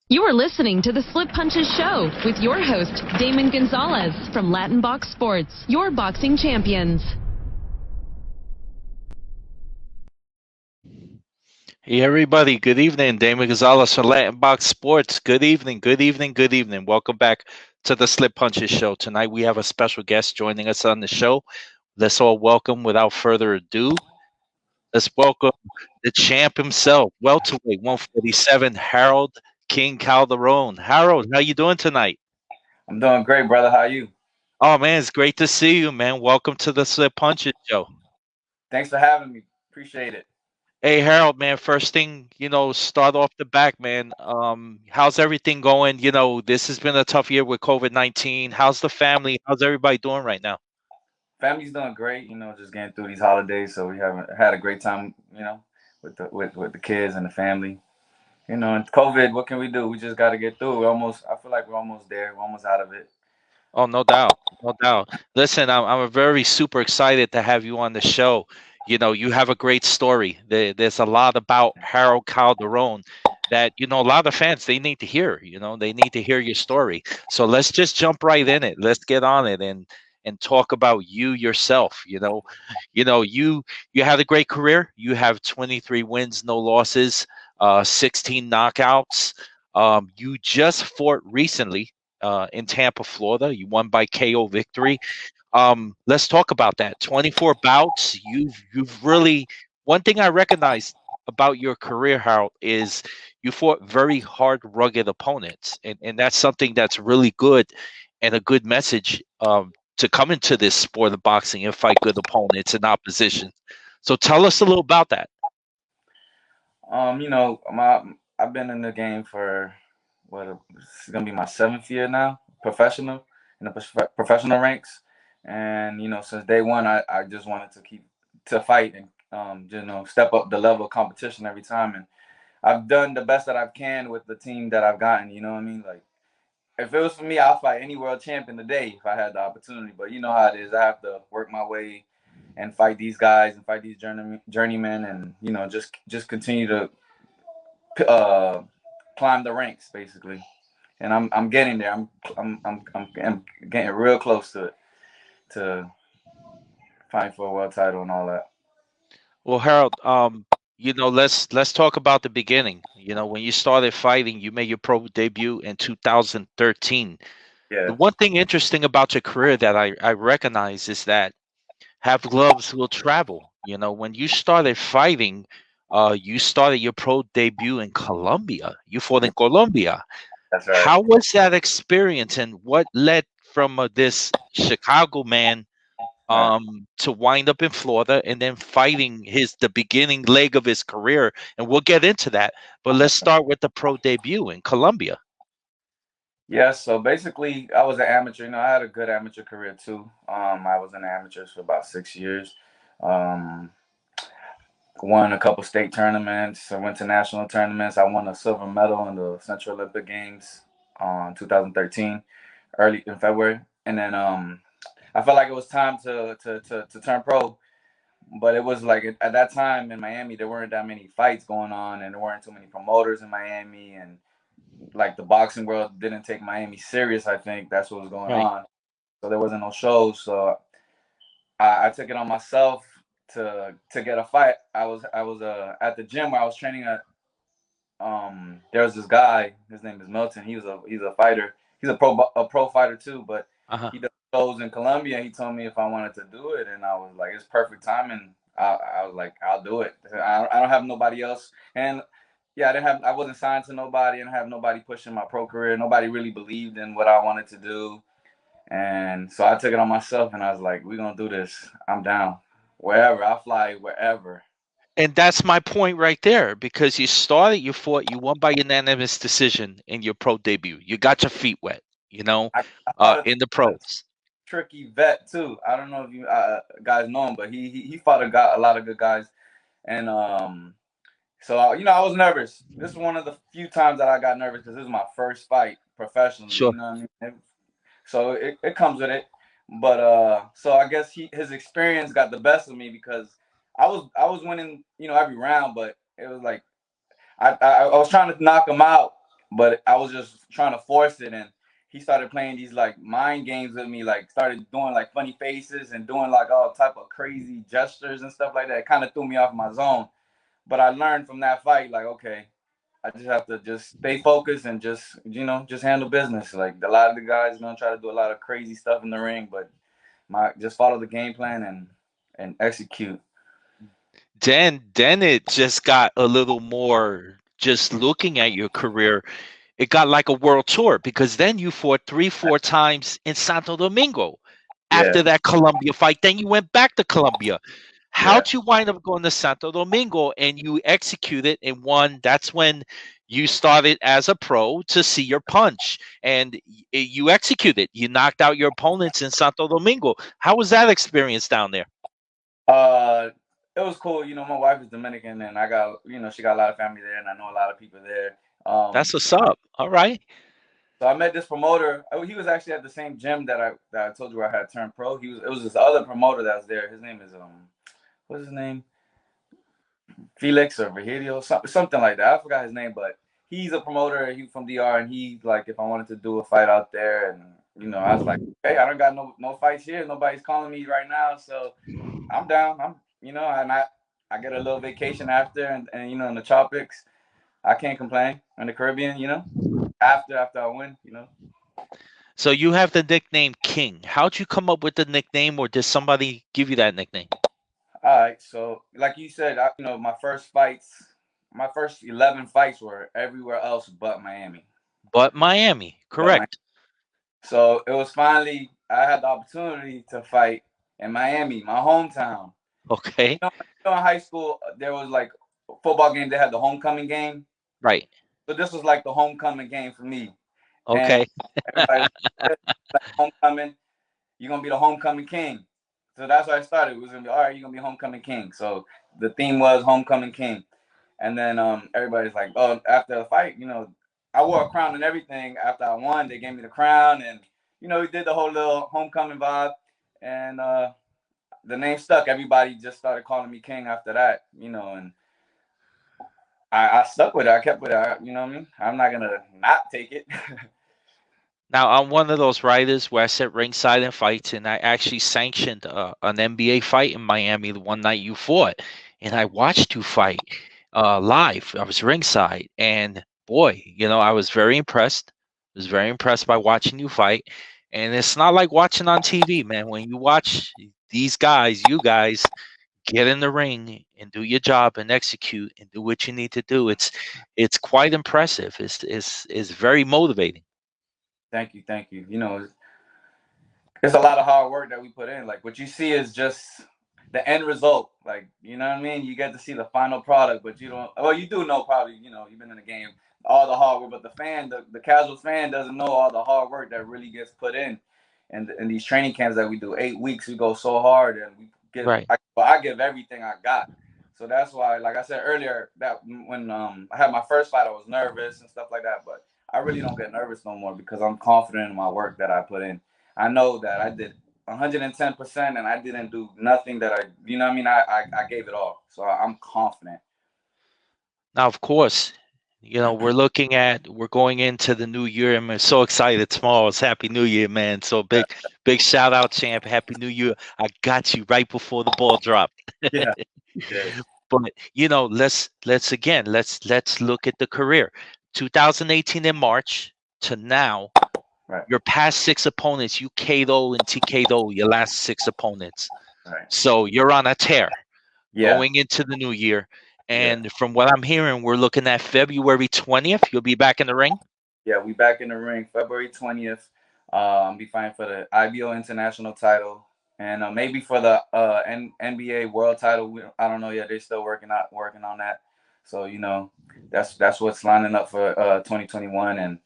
You are listening to the Slip Punches Show with your host, Damon Gonzalez from Latinbox Sports, your boxing champions. Hey everybody, good evening. Damon Gonzalez from Latinbox Sports. Good evening, good evening, good evening. Welcome back to the Slip Punches Show. Tonight we have a special guest joining us on the show. Let's all welcome, without further ado, let's welcome the champ himself, welterweight 147, Harold King Calderon. Harold, how you doing tonight? I'm doing great, brother. How are you? Oh man, it's great to see you, man. Welcome to the Slip Punches Show. Thanks for having me. Appreciate it. Hey Harold, man, first thing, start off the back, man. How's everything going? This has been a tough year with COVID-19. How's the family? How's everybody doing right now? Family's doing great. Just getting through these holidays, so we haven't had a great time. With the kids and the family. And COVID, what can we do? We just got to get through. I feel like we're almost there. We're almost out of it. Oh, no doubt. No doubt. Listen, I'm very super excited to have you on the show. You have a great story. There's a lot about Harold Calderon that, a lot of fans, they need to hear. They need to hear your story. So let's just jump right in it. Let's get on it and talk about you yourself. You had a great career. You have 23 wins, no losses, 16 knockouts. You just fought recently in Tampa, Florida. You won by KO victory. Let's talk about that. 24 bouts. You've really, one thing I recognize about your career, Harold, is you fought very hard, rugged opponents, and that's something that's really good and a good message to come into this sport of boxing and fight good opponents and opposition. So tell us a little about that. I've been in the game for this is gonna be my 7th year now, professional in the professional ranks, and since day one, I just wanted to keep to fight and step up the level of competition every time, and I've done the best that I can with the team that I've gotten. You know what I mean? Like if it was for me, I'll fight any world champion today if I had the opportunity. But you know how it is. I have to work my way and fight these guys and fight these journeymen, and just continue to uh, climb the ranks basically. And I'm getting there. I'm getting real close to it, to fighting for a world title and all that. Well, Harold, let's talk about the beginning. When you started fighting, you made your pro debut in 2013. The Yeah, one thing interesting about your career that I recognize is that have gloves will travel. When you started fighting, you started your pro debut in Colombia. You fought in Colombia. that's right. How was that experience, and what led from this Chicago man Right. to wind up in Florida and then fighting the beginning leg of his career? And we'll get into that. But let's start with the pro debut in Colombia. Yeah, so basically, I was an amateur. I had a good amateur career too. I was in the amateurs for about 6 years. Um, Won a couple state tournaments. I went to national tournaments. I won a silver medal in the Central Olympic Games 2013, early in February. And then I felt like it was time to turn pro. But it was like at that time in Miami, there weren't that many fights going on, and there weren't too many promoters in Miami, and like the boxing world didn't take Miami serious. I think that's what was going Right. on. So there wasn't no shows. So I took it on myself to get a fight. I was at the gym where I was training at. There was this guy. His name is Milton. He's a fighter. He's a pro fighter too, but Uh-huh. he does shows in Colombia. He told me if I wanted to do it, and I was like, it's perfect timing. I was like, I'll do it. I don't have nobody else, and yeah, I wasn't signed to nobody, and I have nobody pushing my pro career. Nobody really believed in what I wanted to do, and so I took it on myself, and I was like, we're gonna do this. I'm down. Wherever I fly, wherever. And that's my point right there, because you started, you fought, you won by unanimous decision in your pro debut. You got your feet wet, I fought in the a pros. tricky vet too. I don't know if you guys know him, but he fought a lot of good guys, and so I was nervous. This is one of the few times that I got nervous because this is my first fight professionally. Sure. You know what I mean? So it comes with it, but so I guess his experience got the best of me because I was winning every round, but it was like I was trying to knock him out, but I was just trying to force it, and he started playing these like mind games with me, like started doing like funny faces and doing like all type of crazy gestures and stuff like that. Kind of threw me off my zone. But I learned from that fight, like, okay, I just have to just stay focused and just, just handle business. Like a lot of the guys gonna try to do a lot of crazy stuff in the ring, but just follow the game plan and execute. Then it just got a little more. Just looking at your career, it got like a world tour because then you fought 3, 4 times in Santo Domingo Yeah, after that Colombia fight. Then you went back to Colombia. yeah. How'd you wind up going to Santo Domingo and you executed and won? That's when you started as a pro to see your punch and you executed. You knocked out your opponents in Santo Domingo. How was that experience down there? Uh, it was cool. My wife is Dominican, and I got, she got a lot of family there, and I know a lot of people there. That's what's up. All right. So I met this promoter. He was actually at the same gym that I told you I had turned pro. It was this other promoter that was there. His name is what's his name? Felix or Virgilio, something like that. I forgot his name, but he's a promoter. He's from DR, and he like if I wanted to do a fight out there, and I was like, hey, I don't got no fights here. Nobody's calling me right now, so I'm down. And I get a little vacation after, and in the tropics, I can't complain. In the Caribbean, after I win. So you have the nickname King. How'd you come up with the nickname, or did somebody give you that nickname? All right, so like you said, my first 11 fights were everywhere else but Miami. But Miami, But my correct. So it was finally I had the opportunity to fight in Miami, my hometown. Okay. In high school there was like a football game. They had the homecoming game, Right. so this was like the homecoming game for me. And Okay. everybody was like, homecoming, you're gonna be the homecoming king. So that's why I started. It was gonna be all right. You're gonna be homecoming king. So the theme was homecoming king. And then everybody's like, oh, after the fight, I wore a crown and everything. After I won, they gave me the crown, and we did the whole little homecoming vibe, and the name stuck. Everybody just started calling me king after that, and I stuck with it. I kept with it. You know what I mean? I'm not gonna not take it. Now, I'm one of those writers where I sit ringside in fights, and I actually sanctioned an NBA fight in Miami the one night you fought, and I watched you fight live. I was ringside, and boy, I was very impressed. I was very impressed by watching you fight, and it's not like watching on TV, man. When you watch these guys, you guys get in the ring and do your job and execute and do what you need to do. It's quite impressive. It's very motivating. Thank you, thank you. It's a lot of hard work that we put in. Like what you see is just the end result. Like, you know what I mean? You get to see the final product, but you don't. Well, you do know probably. You've been in the game, all the hard work, but the casual fan doesn't know all the hard work that really gets put in. And in these training camps that we do, 8 weeks, we go so hard, and we give. Right. I give everything I got. So that's why, like I said earlier, that when I had my first fight, I was nervous and stuff like that, but I really don't get nervous no more because I'm confident in my work that I put in. I know that I did 110% and I didn't do nothing that you know what I mean? I gave it all. So I'm confident. Now, of course, we're going into the new year, and I'm so excited. Tomorrow is Happy New Year, man. So big shout out, champ. Happy New Year. I got you right before the ball dropped. Yeah. Yeah. But let's look at the career. 2018 in March to now, Right. your past 6 opponents, you KO'd and TK'd your last 6 opponents. Right. So you're on a tear Yeah. going into the new year. Yeah. And from what I'm hearing, we're looking at February 20th. You'll be back in the ring. Yeah, we back in the ring February 20th. I'll be fighting for the IBO international title and maybe for the NBA world title. I don't know yet. They're still working on that. So that's what's lining up for 2021, and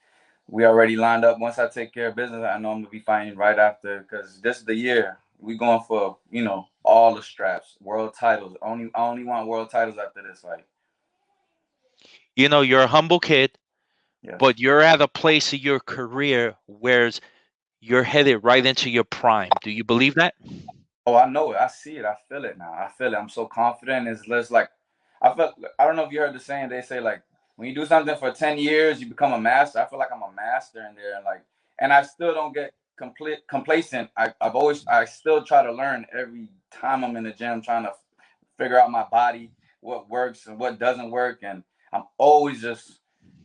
we already lined up. Once I take care of business, I know I'm gonna be fighting right after because this is the year we going for all the straps, world titles. I only want world titles after this fight. You're a humble kid, Yes. but you're at a place of your career where you're headed right into your prime. Do you believe that? Oh, I know it. I see it. I feel it now. I feel it. I'm so confident. It's just like I don't know if you heard the saying. They say like when you do something for 10 years, you become a master. I feel like I'm a master in there, and and I still don't get complacent. I still try to learn every time I'm in the gym, trying to figure out my body, what works and what doesn't work, and I'm always just,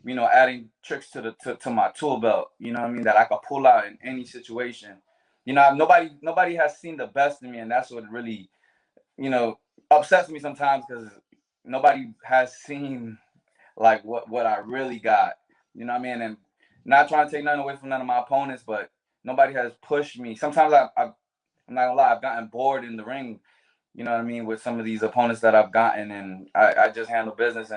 adding tricks to my tool belt. You know what I mean? That I could pull out in any situation. Nobody has seen the best in me, and that's what really, upsets me sometimes, because nobody has seen like what I really got. You know what I mean? And not trying to take nothing away from none of my opponents, but nobody has pushed me. Sometimes I'm not gonna lie, I've gotten bored in the ring. You know what I mean, with some of these opponents that I've gotten, and I just handle business.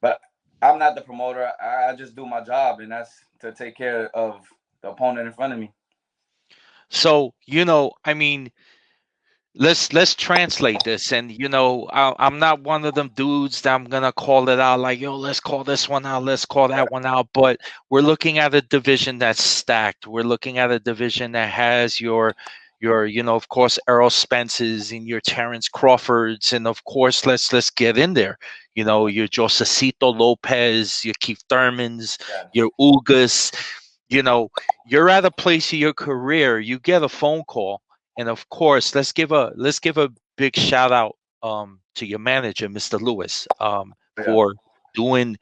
But I'm not the promoter. I just do my job, and that's to take care of the opponent in front of me. So, I mean, let's translate this. And I'm not one of them dudes that I'm gonna call it out like, yo, let's call this one out, let's call that one out. But we're looking at a division that's stacked. We're looking at a division that has your of course, Errol Spence's and your Terrence Crawfords, and of course, let's get in there. Your Josecito Lopez, your Keith Thurmans, your Ugas. You're at a place in your career, you get a phone call. And of course, let's give a big shout out to your manager, Mr. Lewis, for doing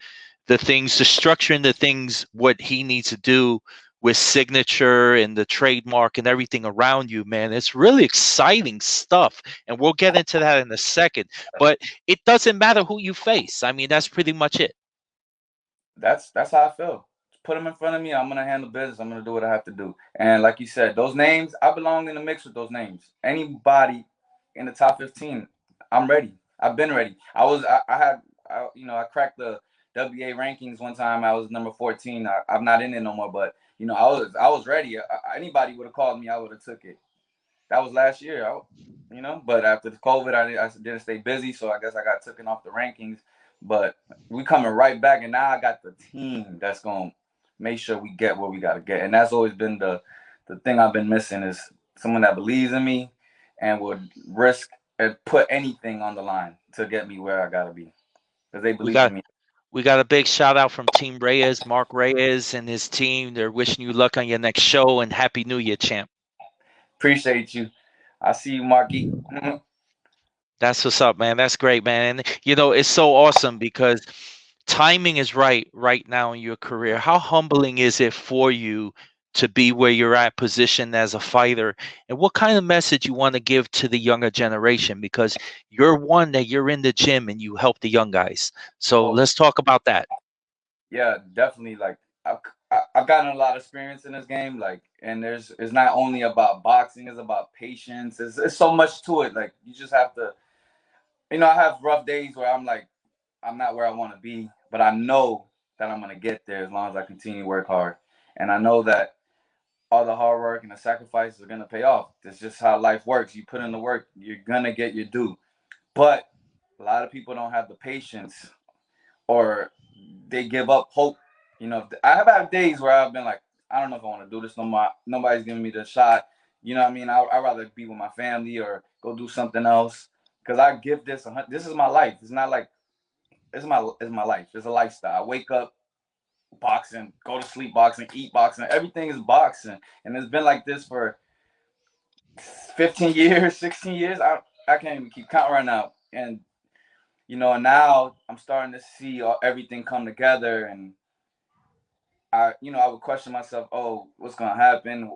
the things, the structuring the things, what he needs to do with signature and the trademark and everything around you, man. It's really exciting stuff, and we'll get into that in a second. But it doesn't matter who you face. I mean, that's pretty much it. That's how I feel. Put them in front of me, I'm gonna handle business. I'm gonna do what I have to do. And like you said, those names, I belong in the mix with those names. Anybody in the top 15, I'm ready. I've been ready. I cracked the WA rankings one time. I was number 14. I'm not in it no more, but I was ready. Anybody would have called me, I would have took it. That was last year, but after the COVID, I didn't stay busy, so I guess I got taken off the rankings. But we coming right back, and now I got the team that's going to make sure we get what we got to get. And that's always been the thing I've been missing, is someone that believes in me and would risk and put anything on the line to get me where I got to be, because they believe in me. We got a big shout out from Team Reyes, Mark Reyes and his team. They're wishing you luck on your next show, and Happy New Year, champ. Appreciate you. I see you, Marky. That's what's up, man. That's great, man. And it's so awesome because timing is right now in your career. How humbling is it for you to be where you're at, positioned as a fighter, and what kind of message you want to give to the younger generation? Because you're in the gym and you help the young guys. So let's talk about that. Yeah, definitely. Like I've gotten a lot of experience in this game. And it's not only about boxing; it's about patience. It's so much to it. Like, you just have to. I have rough days where I'm like, I'm not where I want to be, but I know that I'm gonna get there as long as I continue to work hard. And I know that all the hard work and the sacrifices are gonna pay off. That's just how life works. You put in the work, you're gonna get your due. But a lot of people don't have the patience, or they give up hope. I have had days where I've been like, I don't know if I want to do this no more. Nobody's giving me the shot. You know what I mean? I'd rather be with my family or go do something else, because I give this. This is my life. It's not like it's my life. It's a lifestyle. I wake up boxing, go to sleep boxing, eat boxing. Everything is boxing, and it's been like this for 15 years, 16 years. I can't even keep count right now. And and now I'm starting to see everything come together, and I would question myself, oh, what's gonna happen?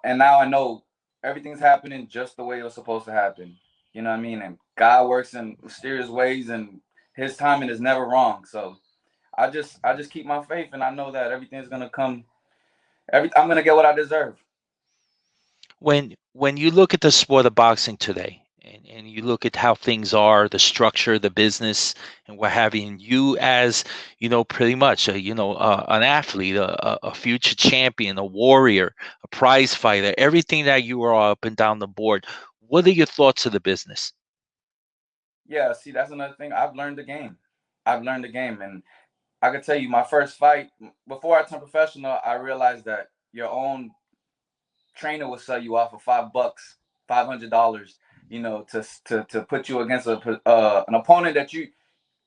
And now I know everything's happening just the way it was supposed to happen. You know what I mean? And God works in mysterious ways, and His timing is never wrong. So I just keep my faith, and I know that everything's gonna come. I'm gonna get what I deserve. When you look at the sport of boxing today, and you look at how things are, the structure, the business, and what have you, and you as pretty much an athlete, a future champion, a warrior, a prize fighter, everything that you are up and down the board, what are your thoughts of the business? Yeah, see, that's another thing. I've learned the game. And I can tell you, my first fight, before I turned professional, I realized that your own trainer will sell you off for $5, $500, to put you against an opponent that you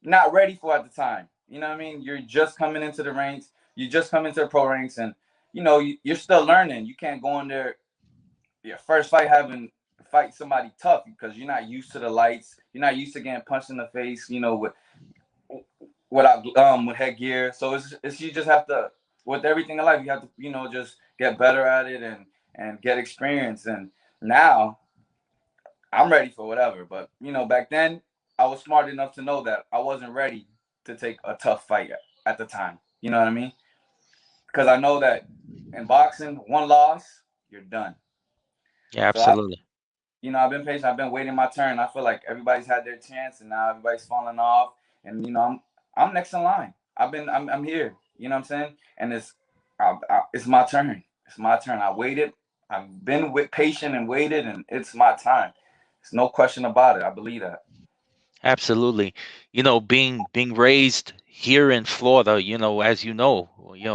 not ready for at the time. You know what I mean? You're just coming into the ranks. You just come into the pro ranks, and you know you're still learning. You can't go in there your first fight fight somebody tough because you're not used to the lights. You're not used to getting punched in the face. You know, with headgear. So it's you just have to, with everything in life, you have to, you know, just get better at it and get experience. And now I'm ready for whatever. But you know, back then I was smart enough to know that I wasn't ready to take a tough fight at the time. You know what I mean? Because I know that in boxing, one loss, you're done. Yeah, So absolutely. I've been patient. I've been waiting my turn. I feel like everybody's had their chance, and now everybody's falling off. And you know, I'm next in line. I'm here. You know what I'm saying? And it's my turn. It's my turn. I waited. I've been patient and waited, and it's my time. There's no question about it. I believe that. Absolutely. You know, being raised here in Florida, as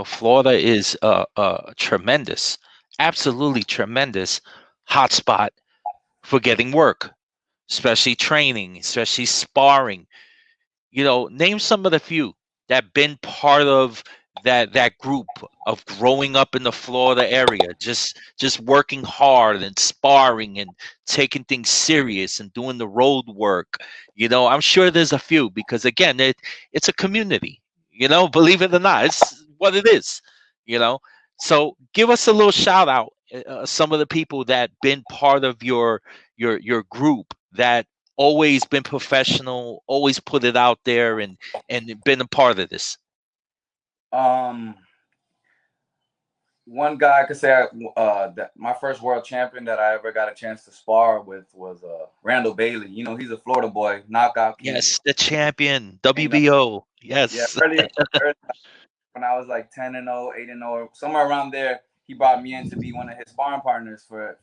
Florida is a tremendous, absolutely tremendous hotspot for getting work, especially training, especially sparring. Name some of the few that been part of that group of growing up in the Florida area, just working hard and sparring and taking things serious and doing the road work. I'm sure there's a few because again, it's a community. Believe it or not, it's what it is. You know, so give us a little shout out. Some of the people that been part of your group that always been professional, always put it out there and been a part of this. Um, One guy I could say that my first world champion that I ever got a chance to spar with was Randall Bailey. You know, he's a Florida boy, knockout king. Yes, the champion, And, WBO. yeah, Yes. early when I was like 10-0, 8-0, somewhere around there, he brought me in to be one of his sparring partners for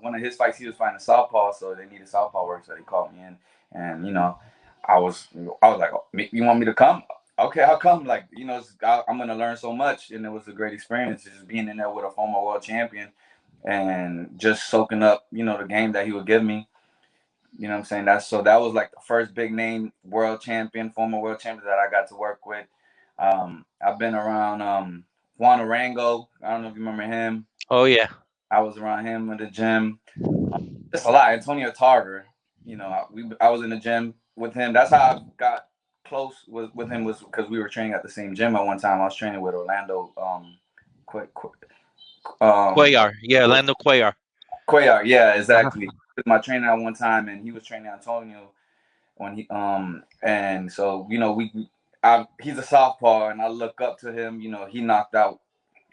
one of his fights. He was fighting a southpaw, so they needed southpaw work, so they called me in. And you know, I was like, oh, you want me to come? Okay, I'll come. Like, you know, I'm gonna learn so much, and it was a great experience just being in there with a former world champion and just soaking up, you know, the game that he would give me. You know what I'm saying? That was like the first big name world champion, former world champion that I got to work with. I've been around Juan Arango. I don't know if you remember him. Oh yeah. I was around him in the gym. Just a lot. Antonio Tarver. You know, I was in the gym with him. That's how I got close with him, was because we were training at the same gym at one time. I was training with Orlando Cuellar. Yeah, Lando Cuellar. Cuellar. Yeah, Uh-huh. exactly. He was my trainer at one time, and he was training Antonio when he and so you know he's a southpaw, and I look up to him. You know, he knocked out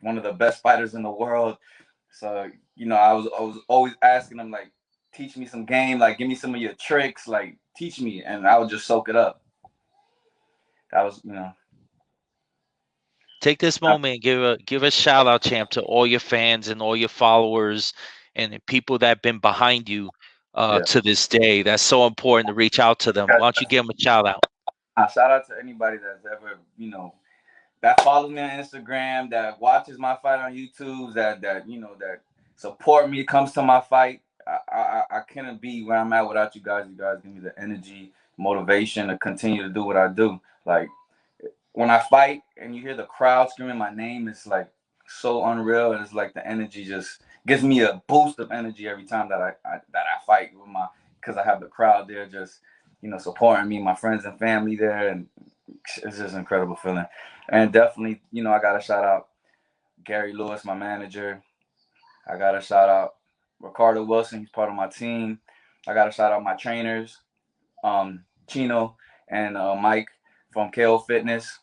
one of the best fighters in the world. So you know, I was always asking him, like, teach me some game, like give me some of your tricks, like teach me, and I would just soak it up. That was, you know. Take this moment and give a shout out, champ, to all your fans and all your followers and the people that have been behind you Yeah. to this day. That's so important to reach out to them. Why don't you give them a shout out? Shout out to anybody that's ever, you know, that follows me on Instagram, that watches my fight on YouTube, that you know, that support me, comes to my fight. I couldn't be where I'm at without you guys. You guys give me the energy, motivation to continue to do what I do. Like, when I fight and you hear the crowd screaming my name, it's like so unreal, and it's like the energy just gives me a boost of energy every time that I fight with because I have the crowd there just, you know, supporting me, my friends and family there, and it's just an incredible feeling. And definitely, you know, I got to shout out Gary Lewis, my manager. I got to shout out Ricardo Wilson. He's part of my team. I got to shout out my trainers, Chino and Mike from KO Fitness.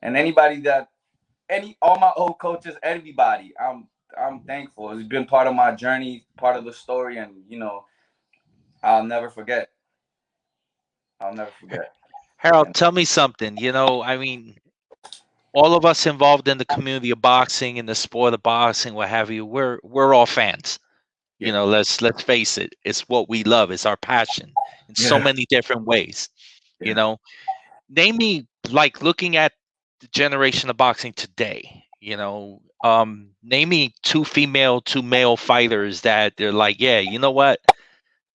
And all my old coaches, everybody. I'm thankful. It's been part of my journey, part of the story, and you know, I'll never forget. I'll never forget. Harold, tell me something. I mean, all of us involved in the community of boxing, in the sport of boxing, what have you, we're all fans. Yeah. Let's face it. It's what we love. It's our passion in so many different ways. Yeah. Name me, like, looking at the generation of boxing today. Name me two female, two male fighters that they're like, yeah, you know what?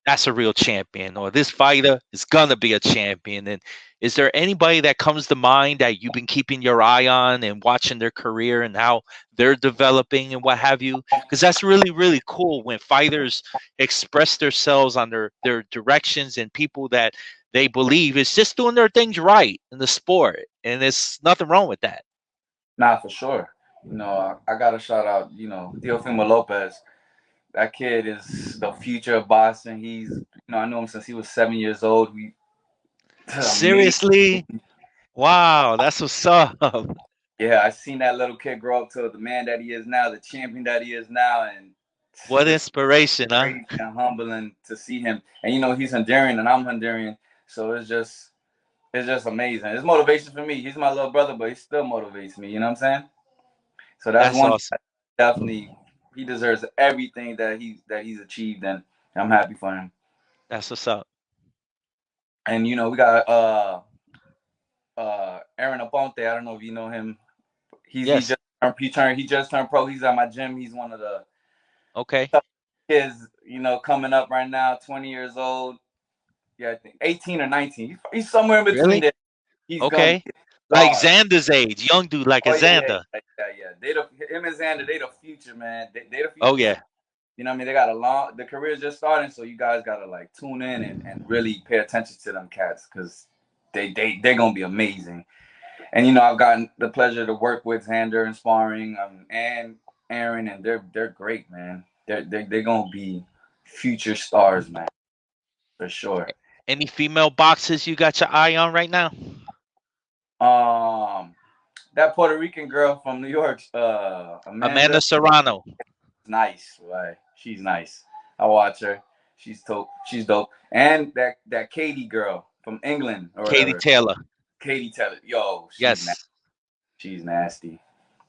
that's a real champion, or this fighter is gonna be a champion? And is there anybody that comes to mind that you've been keeping your eye on and watching their career and how they're developing and what have you? Because that's really, really cool when fighters express themselves on their directions and people that they believe is just doing their things right in the sport. And there's nothing wrong with that. Nah, for sure. I got to shout out, Teofimo Lopez. That kid is the future of boxing. I know him since he was 7 years old. Amazing. Seriously? Wow, that's what's up. Yeah, I seen that little kid grow up to the man that he is now, the champion that he is now, and What it's inspiration, huh? crazy and humbling to see him. And he's Honduran and I'm Honduran, so it's just amazing. It's motivation for me. He's my little brother, but he still motivates me. You know what I'm saying? So that's That's one awesome. definitely. He deserves everything that he's achieved, and I'm happy for him. That's what's up. And we got Aaron Aponte. I don't know if you know him. Yes. He just turned pro. He's at my gym. He's one of the Okay. kids, coming up right now, 20 years old. Yeah, I think 18 or 19. He's somewhere in between Really? there. He's gonna Okay. be a Like star. Xander's age, young dude like a Oh yeah, Xander. yeah. Him and Xander, they the future, man. They the Oh future. yeah. You know what I mean? They got the career's just starting, so you guys gotta like tune in and really pay attention to them cats because they're gonna be amazing. And I've gotten the pleasure to work with Xander and sparring, and Aaron, and they're great, man. They're gonna be future stars, man, for sure. Any female boxers you got your eye on right now? That Puerto Rican girl from New York, Amanda Amanda, Serrano, nice, right? She's nice. I watch her. She's dope. She's dope. And that Katie girl from England or Katie whatever. Taylor. Katie Taylor. Yo, Yes. she's nasty.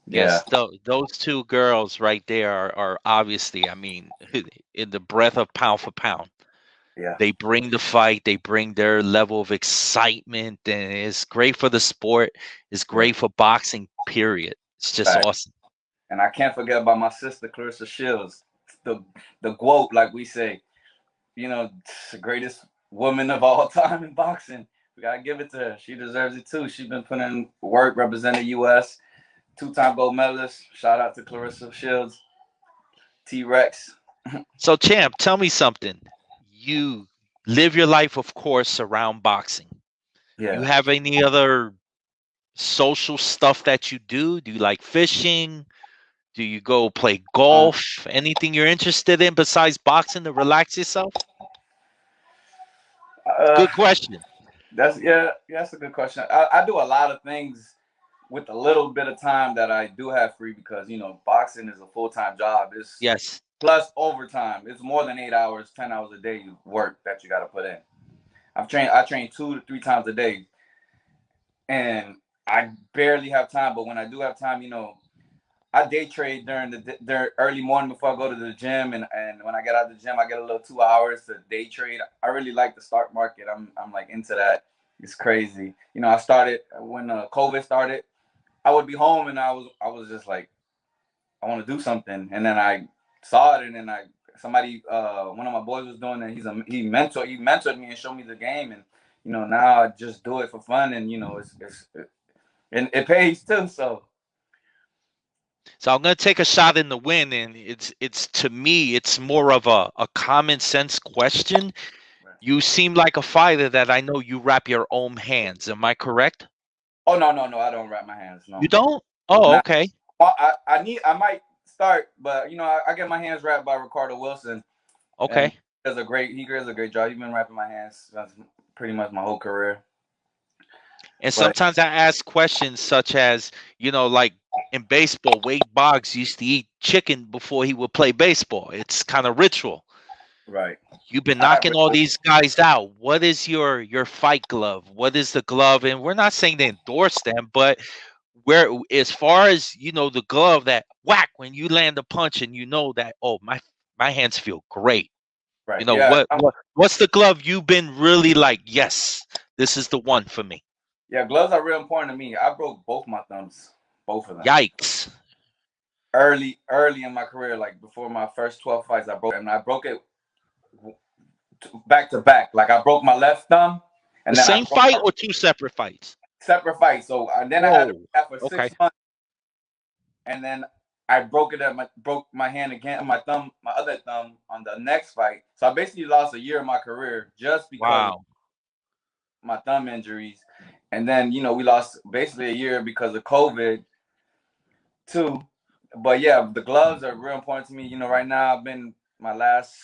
Yeah. Yes, those two girls right there are obviously, I mean, in the breath of pound for pound. Yeah. They bring the fight, they bring their level of excitement, and it's great for the sport. It's Yeah. great for boxing, period. It's just Fact. awesome. And I can't forget about my sister Clarissa Shields, the GOAT, like we say. The greatest woman of all time in boxing. We gotta give it to her. She deserves it too. She's been putting in work, representing U.S. Two-time gold medalist. Shout out to Clarissa Shields, T-Rex. So, champ, tell me something. You live your life, of course, around boxing. You Yeah. have any other social stuff that you do? Do you like fishing? Do you go play golf? Anything you're interested in besides boxing to relax yourself? Uh, Good question. that's a good question. I do a lot of things with a little bit of time that I do have free because boxing is a full-time job. It's Yes. plus overtime. It's more than 8 hours, 10 hours a day work that you got to put in. I train 2 to 3 times a day, and I barely have time. But when I do have time, I day trade during the early morning before I go to the gym, and when I get out of the gym, I get a little 2 hours to day trade. I really like the stock market. I'm like into that. It's crazy. I started when COVID started. I would be home and I was just like, I want to do something, and then I saw it, and then somebody one of my boys was doing it. He mentored me and showed me the game, and now I just do it for fun, and and it pays too. So So I'm gonna take a shot in the wind, and it's to me, it's more of a common sense question. You seem like a fighter that I know you wrap your own hands. Am I correct? oh no, I don't wrap my hands, no. You don't? Oh, Nah, okay. I might start, but I get my hands wrapped by Ricardo Wilson, and Okay. he does a great job. He's been wrapping my hands pretty much my whole career. And But sometimes I ask questions such as, like in baseball, Wade Boggs used to eat chicken before he would play baseball. It's kind of ritual. right, You've been I knocking all these guys out. What is your fight glove? What is the glove? And we're not saying to endorse them, but where as far as the glove that whack when you land a punch and that, oh, my hands feel great. right, What what's the glove you've been really like, yes, this is the one for me? yeah. Gloves are real important to me. I broke both my thumbs, both of them. Yikes. Early in my career, like before my first 12 fights, I broke it. And I broke it back to back. Like I broke my left thumb, and The then same fight or two separate fights? separate fights. So then I had to that for 6 months, and then I broke my hand again, my other thumb on the next fight. So I basically lost a year of my career just because of my thumb injuries. And then we lost basically a year because of COVID too. But yeah, the gloves are real important to me. Right now I've been my last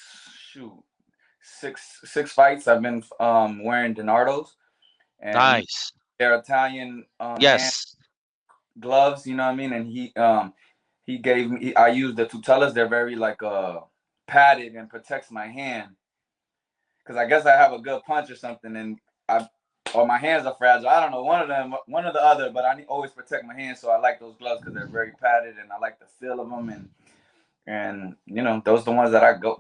six fights. I've been wearing Donardos, and nice. They're Italian hand gloves. You know what I mean? And he gave me. I used the tutellas. They're very like padded and protects my hand. Because I guess I have a good punch or something, and or my hands are fragile. I don't know, one or the other, but I always protect my hands, so I like those gloves because they're very padded, and I like the feel of them, and those are the ones that those